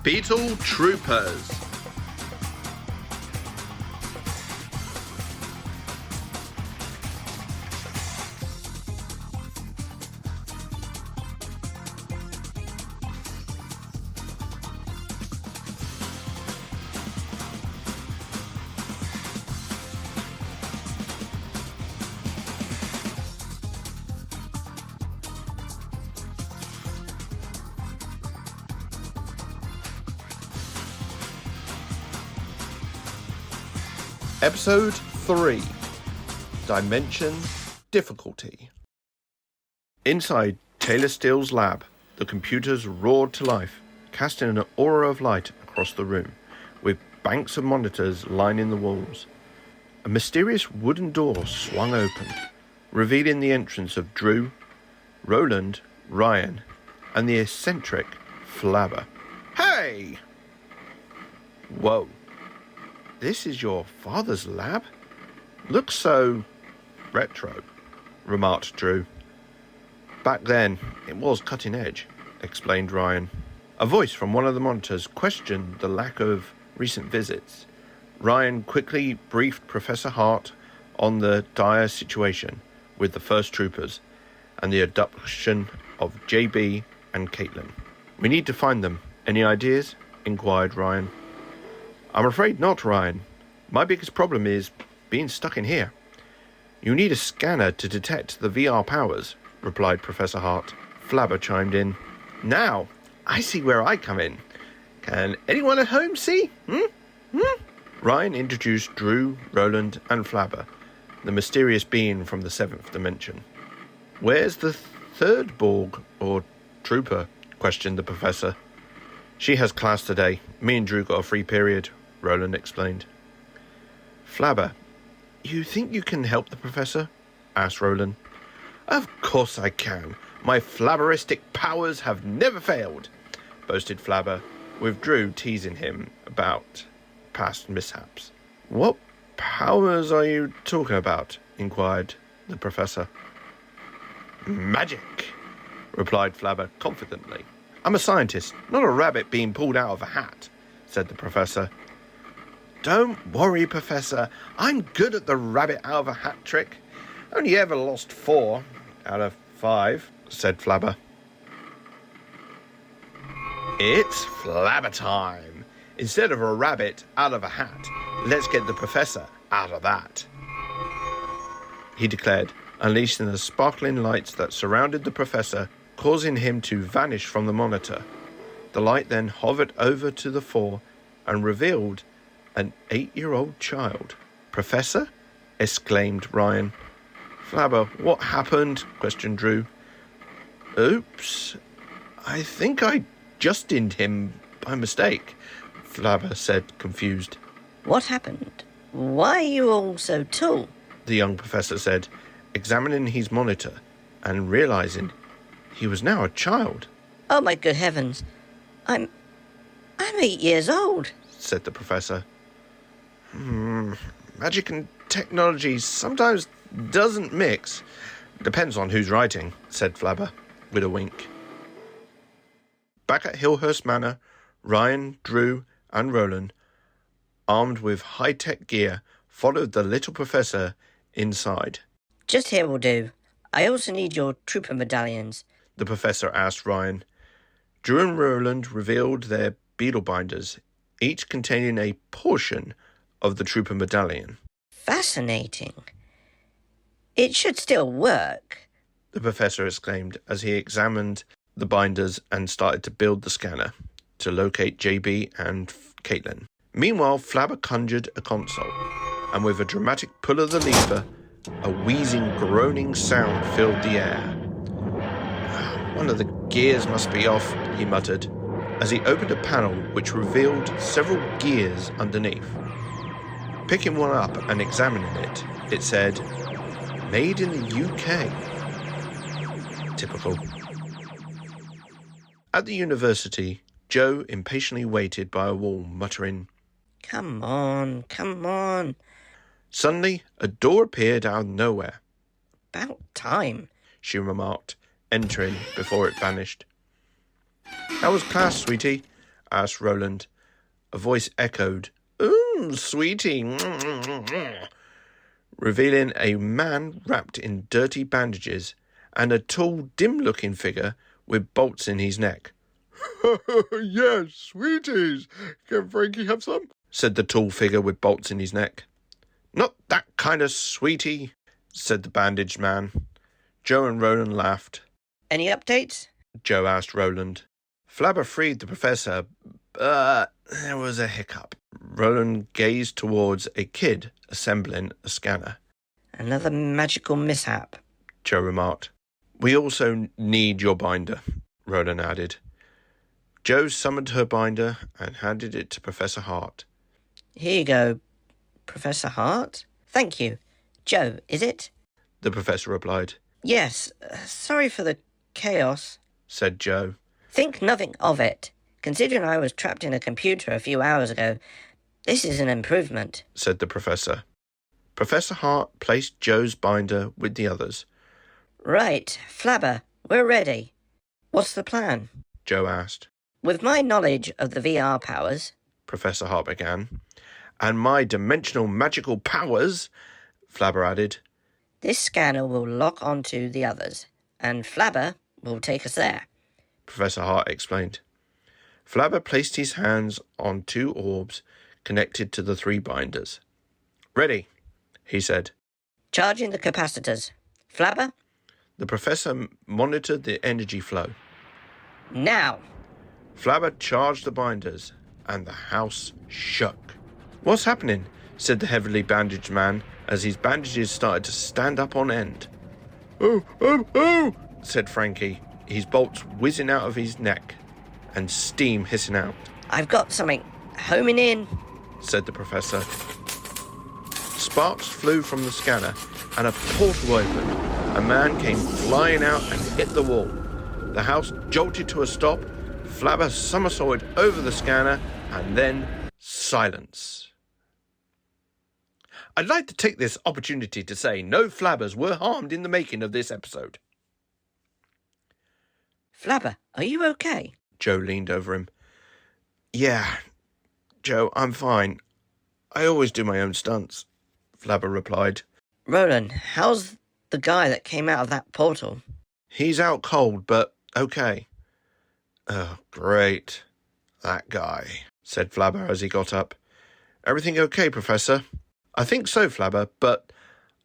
Beetle Troopers. Episode 3. Dimension Difficulty. Inside Taylor Steele's lab, the computers roared to life, casting an aura of light across the room, with banks of monitors lining the walls. A mysterious wooden door swung open, revealing the entrance of Drew, Roland, Ryan, and the eccentric Flabber. Hey! Whoa. This is your father's lab? Looks so retro, remarked Drew. Back then, it was cutting edge, explained Ryan. A voice from one of the monitors questioned the lack of recent visits. Ryan quickly briefed Professor Hart on the dire situation with the first troopers and the abduction of JB and Caitlin. We need to find them. Any ideas? Inquired Ryan. I'm afraid not, Ryan. My biggest problem is being stuck in here. You need a scanner to detect the VR powers, replied Professor Hart. Flabber chimed in. Now, I see where I come in. Can anyone at home see? Ryan introduced Drew, Roland, and Flabber, the mysterious being from the seventh dimension. Where's the third Borg, or trooper? Questioned the professor. She has class today. Me and Drew got a free period, Roland explained. Flabber, you think you can help the professor? Asked Roland. Of course I can. My flabberistic powers have never failed, boasted Flabber, with Drew teasing him about past mishaps. What powers are you talking about? Inquired the professor. Magic, replied Flabber confidently. I'm a scientist, not a rabbit being pulled out of a hat, said the professor. Don't worry, Professor. I'm good at the rabbit out of a hat trick. Only ever lost 4 out of 5, said Flabber. It's Flabber time. Instead of a rabbit out of a hat, let's get the professor out of that, he declared, unleashing the sparkling lights that surrounded the professor, causing him to vanish from the monitor. The light then hovered over to the 4 and revealed an 8-year-old child. Professor? Exclaimed Ryan. Flabber, what happened? Questioned Drew. Oops. I think I justined him by mistake, Flabber said, confused. What happened? Why are you all so tall? The young professor said, examining his monitor and realizing he was now a child. Oh, my good heavens. I'm 8 years old, said the professor. Magic and technology sometimes doesn't mix. Depends on who's writing, said Flabber, with a wink. Back at Hillhurst Manor, Ryan, Drew, and Roland, armed with high-tech gear, followed the little professor inside. Just here will do. I also need your trooper medallions, the professor asked Ryan. Drew and Roland revealed their beetle binders, each containing a portion of the trooper medallion. Fascinating. It should still work, the professor exclaimed as he examined the binders and started to build the scanner to locate JB and Caitlin. Meanwhile, Flabber conjured a console, and with a dramatic pull of the lever, a wheezing, groaning sound filled the air. One of the gears must be off, he muttered, as he opened a panel which revealed several gears underneath. Picking one up and examining it, it said, Made in the UK. Typical. At the university, Joe impatiently waited by a wall, muttering, Come on, come on. Suddenly, a door appeared out of nowhere. About time, she remarked, entering before it vanished. How was class, sweetie? asked Roland. A voice echoed, sweetie, revealing a man wrapped in dirty bandages and a tall, dim-looking figure with bolts in his neck. Yes, sweeties. Can Frankie have some? Said the tall figure with bolts in his neck. Not that kind of sweetie, said the bandaged man. Joe and Roland laughed. Any updates? Joe asked Roland. Flabber freed the professor, but there was a hiccup. Roland gazed towards a kid assembling a scanner. Another magical mishap, Joe remarked. We also need your binder, Roland added. Joe summoned her binder and handed it to Professor Hart. Here you go, Professor Hart. Thank you. Joe, is it? The professor replied. Yes, sorry for the chaos, said Joe. Think nothing of it. Considering I was trapped in a computer a few hours ago, this is an improvement, said the professor. Professor Hart placed Joe's binder with the others. Right, Flabber, we're ready. What's the plan? Joe asked. With my knowledge of the VR powers, Professor Hart began, and my dimensional magical powers, Flabber added. This scanner will lock onto the others, and Flabber will take us there, Professor Hart explained. Flabber placed his hands on 2 orbs connected to the 3 binders. Ready, he said. Charging the capacitors. Flabber? The professor monitored the energy flow. Now! Flabber charged the binders, and the house shook. What's happening? Said the heavily bandaged man as his bandages started to stand up on end. Oh, said Frankie, his bolts whizzing out of his neck and steam hissing out. I've got something homing in, said the professor. Sparks flew from the scanner and a portal opened. A man came flying out and hit the wall. The house jolted to a stop. Flabber somersaulted over the scanner and then silence. I'd like to take this opportunity to say no Flabbers were harmed in the making of this episode. Flabber, are you okay? Joe leaned over him. Yeah, Joe, I'm fine. I always do my own stunts, Flabber replied. Roland, how's the guy that came out of that portal? He's out cold, but okay. Oh, great. That guy, said Flabber as he got up. Everything okay, Professor? I think so, Flabber, but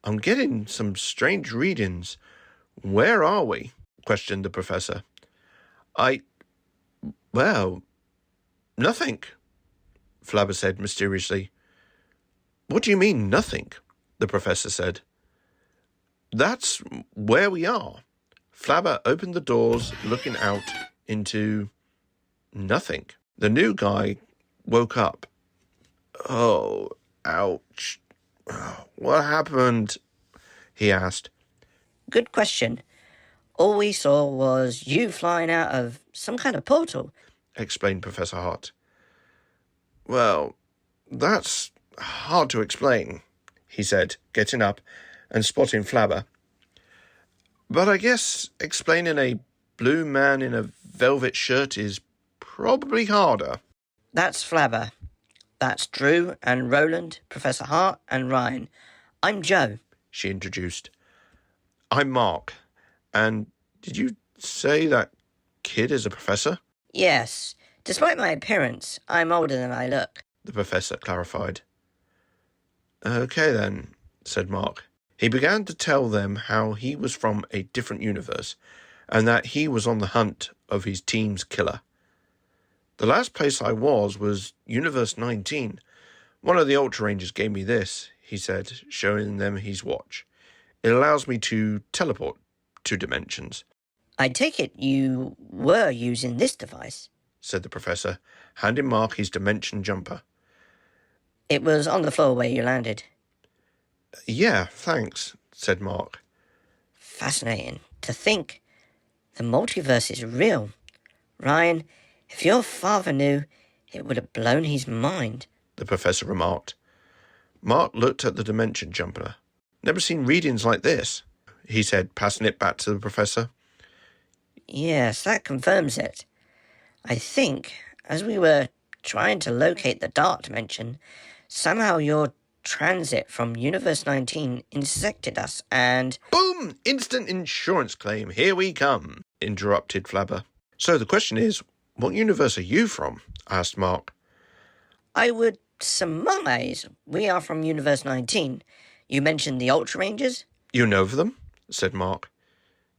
I'm getting some strange readings. Where are we? Questioned the Professor. Well, nothing, Flabber said mysteriously. What do you mean, nothing? The Professor said. That's where we are. Flabber opened the doors, looking out into nothing. The new guy woke up. Oh, ouch. What happened? He asked. Good question. All we saw was you flying out of some kind of portal, explained Professor Hart. Well, that's hard to explain, he said, getting up and spotting Flabber. But I guess explaining a blue man in a velvet shirt is probably harder. That's Flabber. That's Drew and Roland, Professor Hart and Ryan. I'm Joe, she introduced. I'm Mark. And did you say that kid is a professor? Yes. Despite my appearance, I'm older than I look, the professor clarified. Okay then, said Mark. He began to tell them how he was from a different universe and that he was on the hunt of his team's killer. The last place I was Universe 19. One of the Ultra Rangers gave me this, he said, showing them his watch. It allows me to teleport 2 dimensions. I take it you were using this device, said the professor, handing Mark his dimension jumper. It was on the floor where you landed. Yeah, thanks, said Mark. Fascinating. To think. The multiverse is real. Ryan, if your father knew, it would have blown his mind, the professor remarked. Mark looked at the dimension jumper. Never seen readings like this, he said, passing it back to the professor. Yes, that confirms it. I think As we were trying to locate the dark dimension, somehow your transit from Universe 19 intersected us and... Boom! Instant insurance claim. Here we come, interrupted Flabber. So the question is, what universe are you from? Asked Mark. I would surmise we are from Universe 19. You mentioned the Ultra Rangers? You know of them? Said Mark.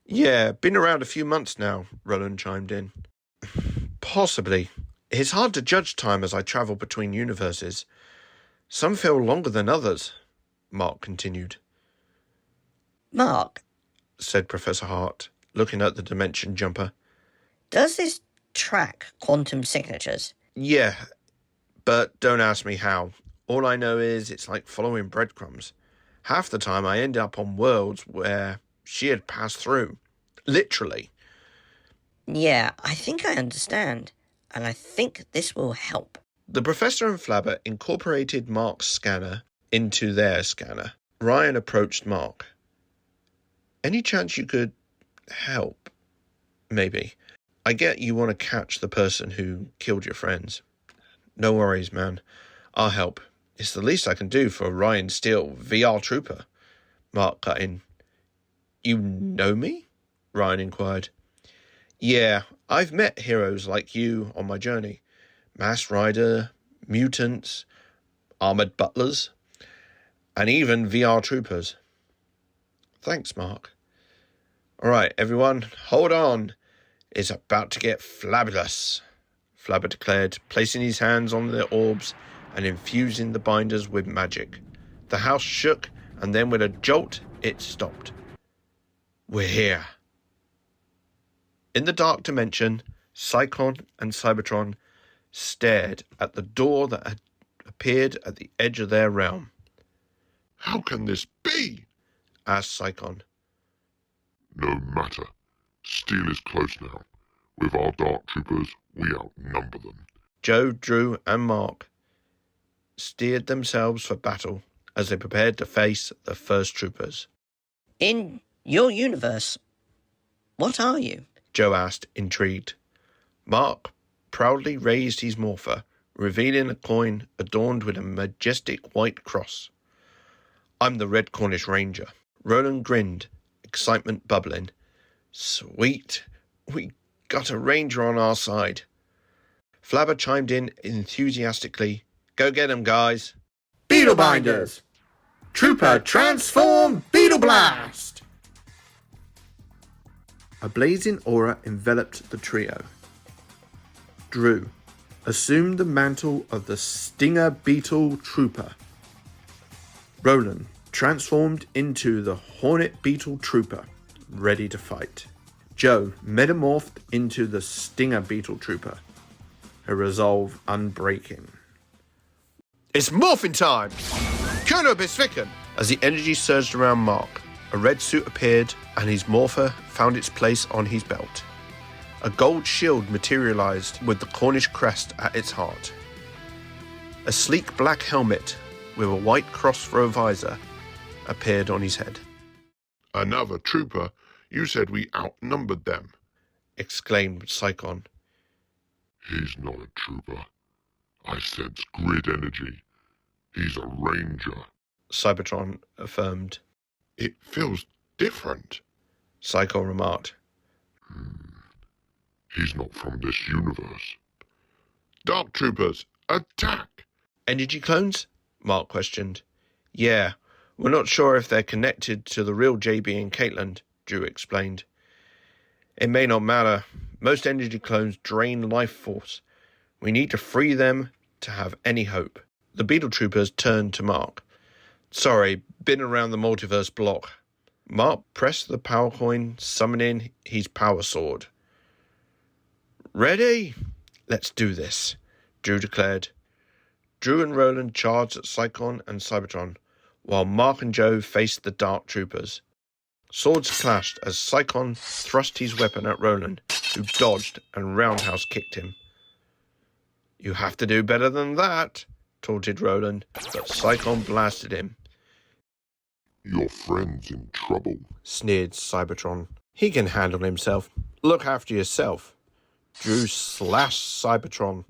Yeah, been around a few months now, Roland chimed in. Possibly. It's hard to judge time as I travel between universes. Some feel longer than others, Mark continued. Mark, said Professor Hart, looking at the dimension jumper. Does this track quantum signatures? Yeah, but don't ask me how. All I know is it's like following breadcrumbs. Half the time I end up on worlds where she had passed through. Literally. Yeah, I think I understand. And I think this will help. The Professor and Flabber incorporated Mark's scanner into their scanner. Ryan approached Mark. Any chance you could help? Maybe. I get you want to catch the person who killed your friends. No worries, man. I'll help. It's the least I can do for Ryan Steele, VR Trooper. Mark cut in. You know me? Ryan inquired. Yeah, I've met heroes like you on my journey. Mass Rider, mutants, armoured butlers, and even VR troopers. Thanks, Mark. All right, everyone, hold on. It's about to get flabulous, Flabber declared, placing his hands on the orbs and infusing the binders with magic. The house shook, and then with a jolt, it stopped. We're here. In the dark dimension, Cyclone and Cybertron stared at the door that had appeared at the edge of their realm. How can this be? Asked Cyclone. No matter. Steel is close now. With our dark troopers, we outnumber them. Joe, Drew, and Mark steered themselves for battle as they prepared to face the first troopers. In your universe, what are you? Joe asked, intrigued. Mark proudly raised his morpher, revealing a coin adorned with a majestic white cross. I'm the Red Cornish Ranger. Roland grinned, excitement bubbling. Sweet, we got a ranger on our side. Flabber chimed in enthusiastically. Go get 'em, guys. Beetle Binders! Trooper transform Beetle Blast! A blazing aura enveloped the trio. Drew assumed the mantle of the Stinger Beetle Trooper. Roland transformed into the Hornet Beetle Trooper, ready to fight. Joe metamorphed into the Stinger Beetle Trooper, her resolve unbreaking. It's morphin' time! Colonel Bisficken! As the energy surged around Mark, a red suit appeared and his morpher found its place on his belt. A gold shield materialized with the Cornish crest at its heart. A sleek black helmet with a white cross for a visor appeared on his head. Another trooper? You said we outnumbered them. Exclaimed Cyclone. He's not a trooper. I sense grid energy. He's a ranger. Cybertron affirmed. It feels different. Cyclone remarked. He's not from this universe. Dark troopers, attack! Energy clones? Mark questioned. Yeah, we're not sure if they're connected to the real JB and Caitlin, Drew explained. It may not matter. Most energy clones drain life force. We need to free them to have any hope. The Beetle Troopers turned to Mark. Sorry, been around the multiverse block. Mark pressed the power coin, summoning his power sword. Ready? Let's do this, Drew declared. Drew and Roland charged at Cyclone and Cybertron, while Mark and Joe faced the Dark Troopers. Swords clashed as Cyclone thrust his weapon at Roland, who dodged and roundhouse kicked him. You have to do better than that, taunted Roland, but Cyclone blasted him. Your friend's in trouble, Sneered Cybertron. He can handle himself. Look after yourself, Drew slashed Cybertron.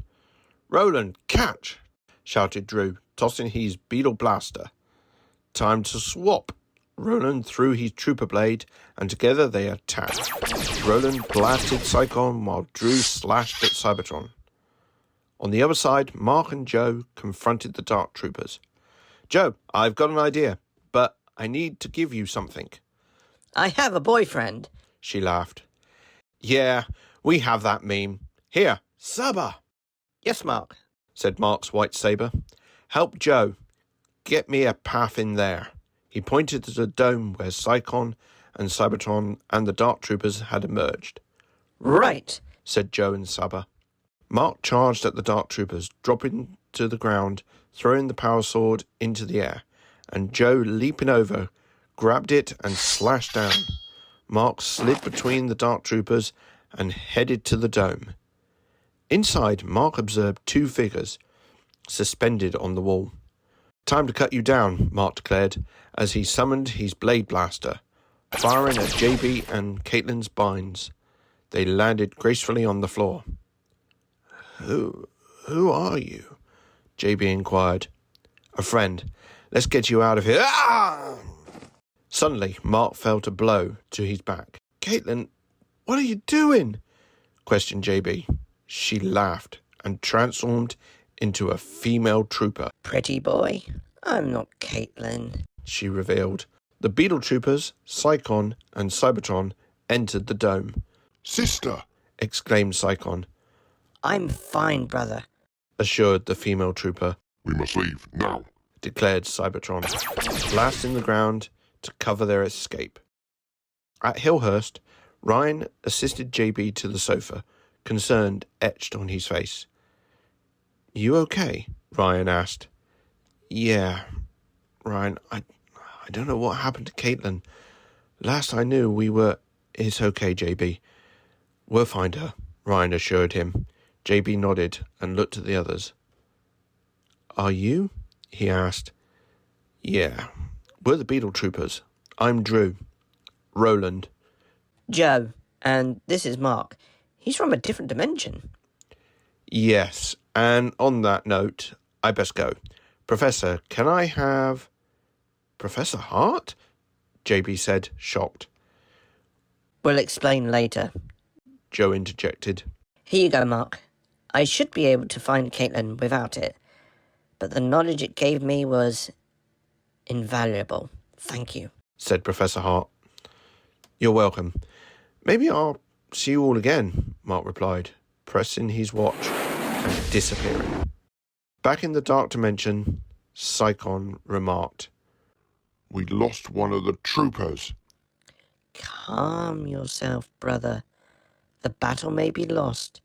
"Roland, catch!" shouted Drew, tossing his Beetle blaster. "Time to swap." Roland threw his trooper blade, and together they attacked. Roland blasted Psychon while Drew slashed at Cybertron. On the other side, Mark and Joe confronted the Dark Troopers. "Joe, I've got an idea, but I need to give you something." I have a boyfriend. She laughed. "Yeah, we have that meme. Here, Saba," Yes, Mark. said Mark's white saber. "Help Joe. Get me a path in there." He pointed to the dome where Psychon and Cybertron and the Dark Troopers had emerged. Right. Said Joe and Saba. Mark charged at the Dark Troopers, dropping to the ground, throwing the power sword into the air, and Joe, leaping over, grabbed it and slashed down. Mark slid between the Dark Troopers and headed to the dome. Inside, Mark observed two figures suspended on the wall. "Time to cut you down," Mark declared, as he summoned his blade blaster, firing at JB and Caitlin's binds. They landed gracefully on the floor. Who are you?" JB inquired. "A friend. Let's get you out of here." Ah! Suddenly, Mark felt a blow to his back. "Caitlin, what are you doing?" questioned JB. She laughed and transformed into a female trooper. Pretty boy. I'm not Caitlin, she revealed. The Beetle Troopers, Psychon, and Cybertron entered the dome. "Sister!" exclaimed Psychon, I'm fine, brother. assured the female trooper, "We must leave, now." declared Cybertron, blasting the ground to cover their escape. At Hillhurst, Ryan assisted JB to the sofa, concern etched on his face. "You okay?" Ryan asked. "Yeah, Ryan, I don't know what happened to Caitlin. Last I knew It's okay, JB. We'll find her," Ryan assured him. JB nodded and looked at the others. "Are you?" he asked. "Yeah, we're the Beetle Troopers. I'm Drew. Roland." Joe. And this is Mark. He's from a different dimension. "Yes, and on that note, I best go. Professor, can I have—" "Professor Hart?" JB said, shocked. We'll explain later. Joe interjected. Here you go, Mark. I should be able to find Caitlin without it, but the knowledge it gave me was invaluable. Thank you," said Professor Hart. "You're welcome. Maybe I'll see you all again," Mark replied, pressing his watch and disappearing. Back in the dark dimension, Psychon remarked, "We lost one of the troopers." Calm yourself, brother. The battle may be lost,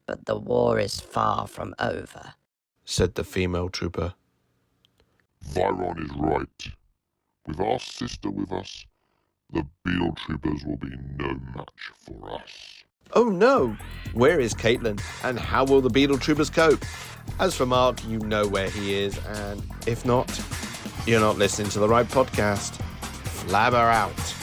but the war is far from over, said the female trooper. Viron is right. With our sister with us, the Beetle Troopers will be no match for us. "Oh no! Where is Caitlin? And how will the Beetle Troopers cope?" As for Mark, you know where he is, and if not, you're not listening to the right podcast. Flabber out.